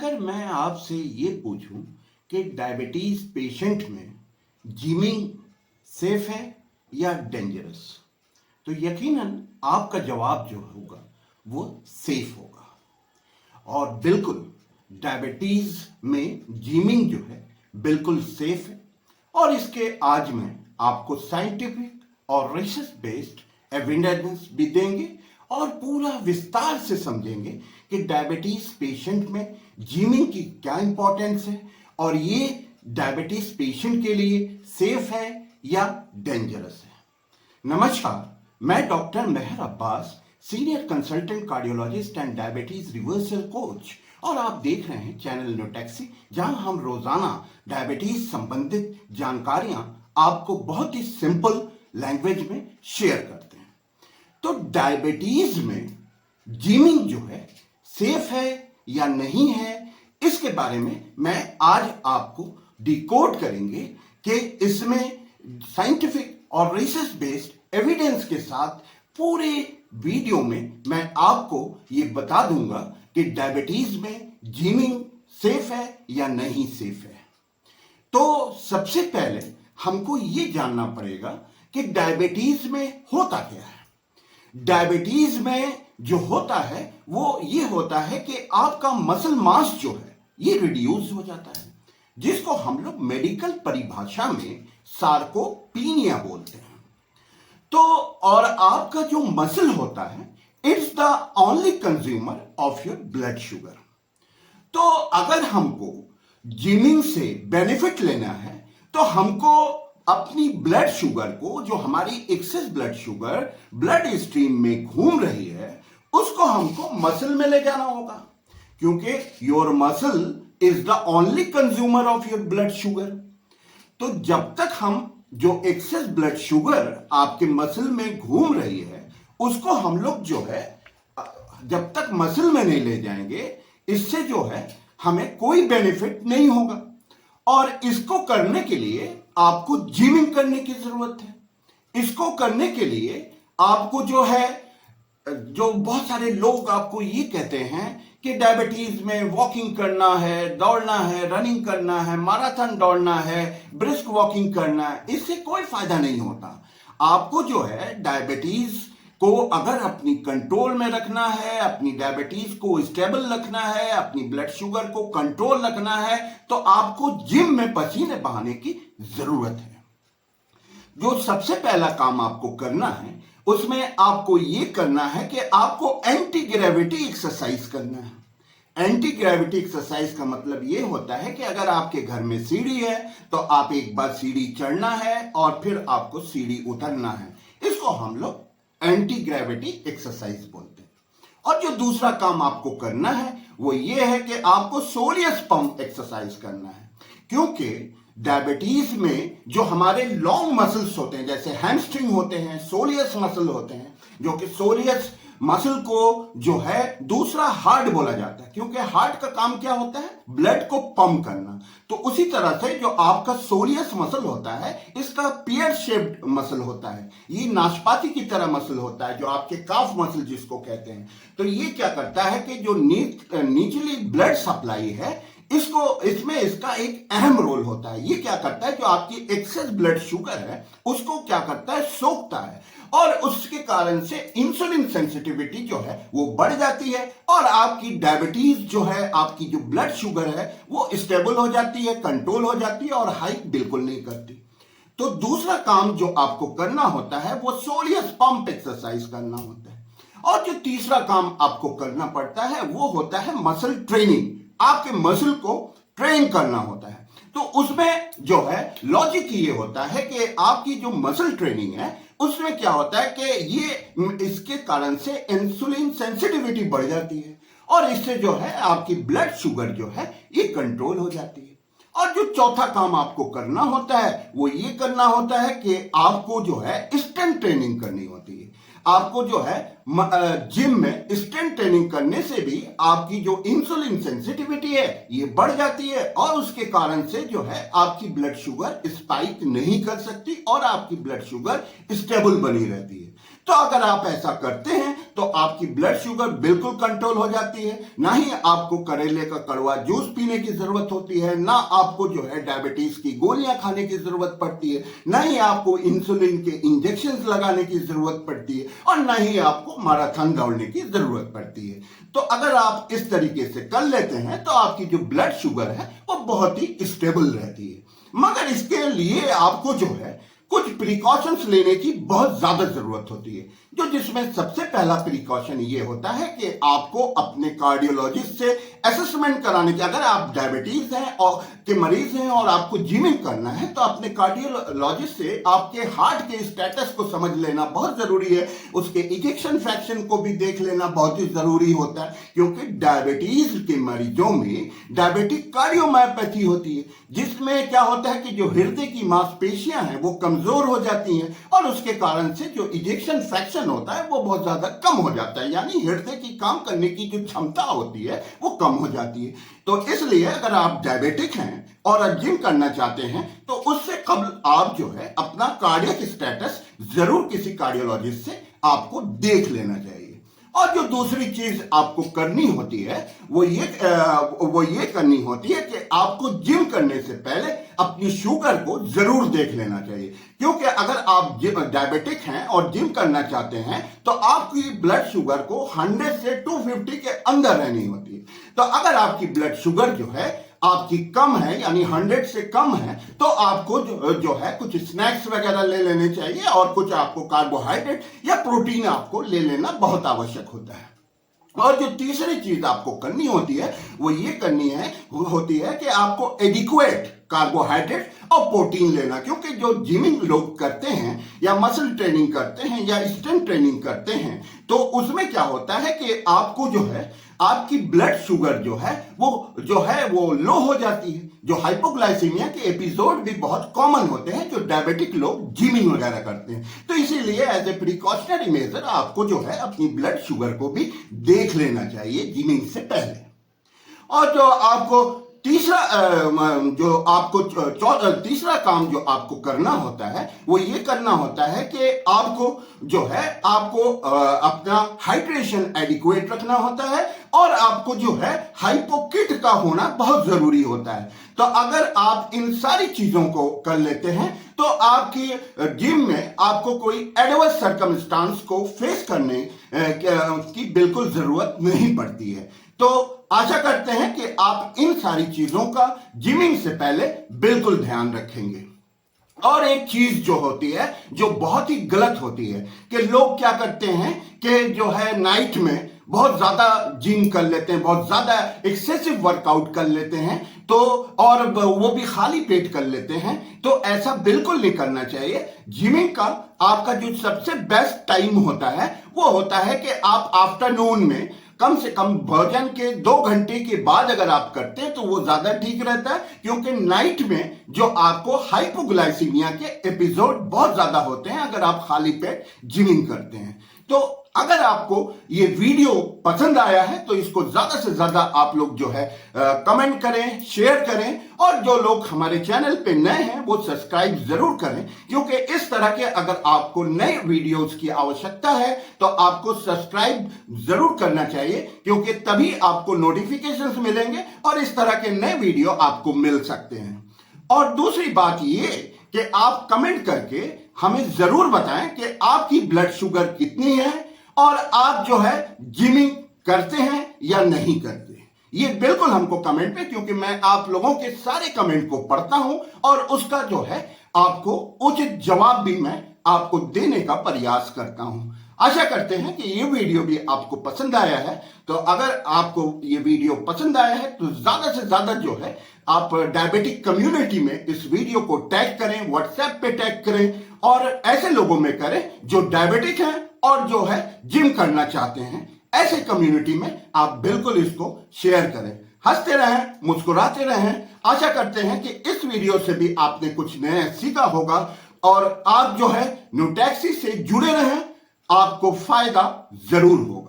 अगर मैं आपसे ये पूछूं कि डायबिटीज पेशेंट में जिमिंग सेफ है या डेंजरस, तो यकीनन आपका जवाब जो होगा वो सेफ होगा। और बिल्कुल डायबिटीज में जिमिंग जो है बिल्कुल सेफ है। और इसके आज मैं आपको साइंटिफिक और रिसर्च बेस्ड एविडेंस भी देंगे और पूरा विस्तार से समझेंगे कि डायबिटीज पेशेंट में जिमिंग की क्या इंपॉर्टेंस है और ये डायबिटीज पेशेंट के लिए सेफ है या डेंजरस है। नमस्कार, मैं doctor Mehar Abbas, senior consultant cardiologist and diabetes reversal coach, और आप देख रहे हैं चैनल न्यूटैक्सी, जहां हम रोजाना डायबिटीज संबंधित जानकारियां आपको बहुत ही सिंपल लैंग्वेज में शेयर करते हैं। तो डायबिटीज में जिमिंग जो है सेफ है या नहीं है, इसके बारे में मैं आज आपको डिकोड करेंगे कि इसमें साइंटिफिक और रिसर्च बेस्ड एविडेंस के साथ पूरे वीडियो में मैं आपको ये बता दूंगा कि डायबिटीज में जिमिंग सेफ है या नहीं सेफ है। तो सबसे पहले हमको ये जानना पड़ेगा कि डायबिटीज में होता क्या है। डायबिटीज में जो होता है वो ये होता है कि आपका मसल मास जो है ये रिड्यूस हो जाता है, जिसको हम लोग मेडिकल परिभाषा में सार्कोपीनिया बोलते हैं। तो और आपका जो मसल होता है it's the only consumer of your blood sugar. तो अगर हमको जिमिंग से बेनिफिट लेना है तो हमको अपनी ब्लड शुगर को, जो हमारी excess blood sugar blood stream में घूम रही है, उसको हमको मसल में ले जाना होगा, क्योंकि your muscle is the only consumer of your blood sugar. तो जब तक हम जो एक्सेस ब्लड शुगर आपके मसल में घूम रही है उसको हम लोग जो है जब तक मसल में नहीं ले जाएंगे, इससे जो है हमें कोई बेनिफिट नहीं होगा। और इसको करने के लिए आपको जिमिंग करने की जरूरत है। इसको करने के लिए आपको जो है, जो बहुत सारे लोग आपको ये कहते हैं कि डायबिटीज में वॉकिंग करना है, दौड़ना है, रनिंग करना है, मैराथन दौड़ना है, ब्रिस्क वॉकिंग करना है, इससे कोई फायदा नहीं होता। आपको जो है डायबिटीज को अगर अपनी कंट्रोल में रखना है, अपनी डायबिटीज को स्टेबल रखना है, अपनी ब्लड शुगर को कंट्रोल रखना है, तो आपको जिम में पसीने बहाने की जरूरत है। जो सबसे पहला काम आपको करना है उसमें आपको ये करना है कि आपको एंटी ग्रेविटी एक्सरसाइज करना है। एंटी ग्रेविटी एक्सरसाइज का मतलब ये होता है कि अगर आपके घर में सीढ़ी है तो आप एक बार सीढ़ी चढ़ना है और फिर आपको सीढ़ी उतरना है। इसको हम लोग एंटी ग्रेविटी एक्सरसाइज बोलते हैं। और जो दूसरा काम आपको करना है वो ये है कि आपको सोलियस पंप एक्सरसाइज करना है, क्योंकि डायबिटीज में जो हमारे लॉन्ग मसल्स होते हैं, जैसे हैमस्ट्रिंग होते हैं, सोलियस मसल होते हैं, जो कि सोलियस मसल को जो है दूसरा हार्ट बोला जाता है, क्योंकि हार्ट का काम क्या होता है, ब्लड को पंप करना। तो उसी तरह से जो आपका सोलियस मसल होता है इसका पियर शेप्ड मसल होता है, ये नाशपाती की तरह मसल होता है, जो आपके काफ मसल जिसको कहते हैं। तो ये क्या करता है कि जो निचली ब्लड सप्लाई है इसमें इसका एक अहम रोल होता है। ये क्या करता है, जो आपकी एक्सेस ब्लड शुगर है उसको क्या करता है, सोखता है, और उसके कारण से इंसुलिन सेंसिटिविटी जो है वो बढ़ जाती है और आपकी डायबिटीज जो है, आपकी जो ब्लड शुगर है वो स्टेबल हो जाती है, कंट्रोल हो जाती है और हाइक बिल्कुल नहीं करती। तो दूसरा काम जो आपको करना होता है वो सोलियस पंप एक्सरसाइज करना होता है। और जो तीसरा काम आपको करना पड़ता है वो होता है मसल ट्रेनिंग। आपके मसल को ट्रेन करना होता है। तो उसमें जो है लॉजिक ये होता है कि आपकी जो मसल ट्रेनिंग है उसमें क्या होता है कि ये इसके कारण से इंसुलिन सेंसिटिविटी बढ़ जाती है और इससे जो है आपकी ब्लड शुगर जो है ये कंट्रोल हो जाती है। और जो चौथा काम आपको करना होता है वो ये करना होता है कि आपको जो है स्ट्रेंथ ट्रेनिंग करनी होती है। आपको जो है जिम में स्ट्रेंथ ट्रेनिंग करने से भी आपकी जो इंसुलिन सेंसिटिविटी है ये बढ़ जाती है और उसके कारण से जो है आपकी ब्लड शुगर स्पाइक नहीं कर सकती और आपकी ब्लड शुगर स्टेबल बनी रहती है। तो अगर आप ऐसा करते हैं तो आपकी ब्लड शुगर बिल्कुल कंट्रोल हो जाती है। ना ही आपको करेले का कड़वा जूस पीने की जरूरत होती है, ना आपको जो है डायबिटीज की गोलियां खाने की जरूरत पड़ती है, ना ही आपको इंसुलिन के इंजेक्शन लगाने की जरूरत पड़ती है, और ना ही आपको मैराथन दौड़ने की जरूरत पड़ती है। तो अगर आप इस तरीके से कर लेते हैं तो आपकी जो ब्लड शुगर है वो बहुत ही स्टेबल रहती है। मगर इसके लिए आपको जो है कुछ प्रिकॉशंस लेने की बहुत ज्यादा जरूरत होती है, जो जिसमें सबसे पहला प्रिकॉशन ये होता है कि आपको अपने कार्डियोलॉजिस्ट से असेसमेंट कराने की, अगर आप डायबिटीज हैं और के मरीज हैं और आपको जिमिंग करना है तो अपने कार्डियोलॉजिस्ट से आपके हार्ट के स्टेटस को समझ लेना बहुत जरूरी है। उसके इजेक्शन फ्रैक्शन को भी देख लेना बहुत ही जरूरी होता है, क्योंकि डायबिटीज के मरीजों में डायबिटिक कार्डियोमायोपैथी होती है, जिसमें क्या होता है कि जो हृदय की मांसपेशियां हैं वो कमजोर हो जाती हैं, और उसके कारण से जो इजेक्शन फ्रैक्शन होता है वो बहुत ज्यादा कम हो जाता है, यानी हृदय की काम करने की जो क्षमता होती है वो कम हो जाती है। तो इसलिए अगर आप डायबिटिक हैं और आप जिम करना चाहते हैं तो उससे कबल आप जो है अपना कार्डियक स्टेटस जरूर किसी कार्डियोलॉजिस्ट से आपको देख लेना चाहिए। और जो दूसरी चीज आपको करनी होती है वो ये करनी होती है कि आपको जिम करने से पहले अपनी शुगर को जरूर देख लेना चाहिए, क्योंकि अगर आप डायबिटिक हैं और जिम करना चाहते हैं तो आपकी ब्लड शुगर को 100 से 250 के अंदर रहनी होती है। तो अगर आपकी ब्लड शुगर जो है आपकी कम है, यानी 100 से कम है, तो आपको जो है कुछ स्नैक्स वगैरह ले लेने चाहिए, और कुछ आपको कार्बोहाइड्रेट या प्रोटीन आपको ले लेना बहुत आवश्यक होता है। और जो तीसरी चीज आपको करनी होती है वो ये करनी होती है कि आपको एडिक्वेट कार्बोहाइड्रेट और प्रोटीन लेना, क्योंकि जो जिमिंग लोग करते हैं या मसल ट्रेनिंग करते हैं या स्ट्रेंथ ट्रेनिंग करते हैं तो उसमें क्या होता है कि आपको जो है आपकी ब्लड शुगर जो है वो लो हो जाती है। जो हाइपोग्लाइसीमिया के एपिसोड भी बहुत कॉमन होते हैं जो डायबिटिक लोग जिमिंग वगैरह करते हैं। तो इसीलिए एज ए प्रिकॉशनरी मेजर आपको जो है अपनी ब्लड शुगर को भी देख लेना चाहिए जिमिंग से पहले। और जो आपको तीसरा काम जो आपको करना होता है वो ये करना होता है कि आपको अपना हाइड्रेशन एडिक्वेट रखना होता है, और आपको जो है हाइपोकिट का होना बहुत जरूरी होता है। तो अगर आप इन सारी चीजों को कर लेते हैं तो आपकी जिम में आपको कोई एडवर्स सर्कमस्टांस को फेस करने की बिल्कुल जरूरत नहीं पड़ती है। तो आशा करते हैं कि आप इन सारी चीजों का जिमिंग से पहले बिल्कुल ध्यान रखेंगे। और एक चीज जो होती है जो बहुत ही गलत होती है कि लोग क्या करते हैं कि जो है नाइट में बहुत ज्यादा जिम कर लेते हैं, बहुत ज्यादा एक्सेसिव वर्कआउट कर लेते हैं, तो और वो भी खाली पेट कर लेते हैं। तो ऐसा बिल्कुल नहीं करना चाहिए। जिमिंग का आपका जो सबसे बेस्ट टाइम होता है वो होता है कि आप आफ्टरनून में कम से कम भोजन के 2 घंटे के बाद अगर आप करते हैं तो वो ज्यादा ठीक रहता है, क्योंकि नाइट में जो आपको हाइपोग्लाइसीमिया के एपिसोड बहुत ज्यादा होते हैं अगर आप खाली पेट जिमिंग करते हैं। तो अगर आपको ये वीडियो पसंद आया है तो इसको ज्यादा से ज्यादा आप लोग जो है कमेंट करें, शेयर करें, और जो लोग हमारे चैनल पे नए हैं वो सब्सक्राइब जरूर करें, क्योंकि इस तरह के अगर आपको नए वीडियोस की आवश्यकता है तो आपको सब्सक्राइब जरूर करना चाहिए, क्योंकि तभी आपको नोटिफिकेशंस मिलेंगे और इस तरह के नए वीडियो आपको मिल सकते हैं। और दूसरी बात ये कि आप कमेंट करके हमें जरूर बताएं कि आपकी ब्लड शुगर कितनी है और आप जो है जिमिंग करते हैं या नहीं करते। ये बिल्कुल हमको कमेंट पे, क्योंकि मैं आप लोगों के सारे कमेंट को पढ़ता हूं और उसका जो है आपको उचित जवाब भी मैं आपको देने का प्रयास करता हूं। आशा करते हैं कि ये वीडियो भी आपको पसंद आया है। तो अगर आपको ये वीडियो पसंद आया है तो ज्यादा से ज्यादा जो है आप डायबिटिक कम्युनिटी में इस वीडियो को टैग करें, व्हाट्सएप पे टैग करें, और ऐसे लोगों में करें जो डायबिटिक हैं और जो है जिम करना चाहते हैं। ऐसे कम्युनिटी में आप बिल्कुल इसको शेयर करें। हंसते रहें, मुस्कुराते रहें। आशा करते हैं कि इस वीडियो से भी आपने कुछ नया सीखा होगा और आप जो है न्यूटैक्सी से जुड़े रहें, आपको फायदा जरूर होगा।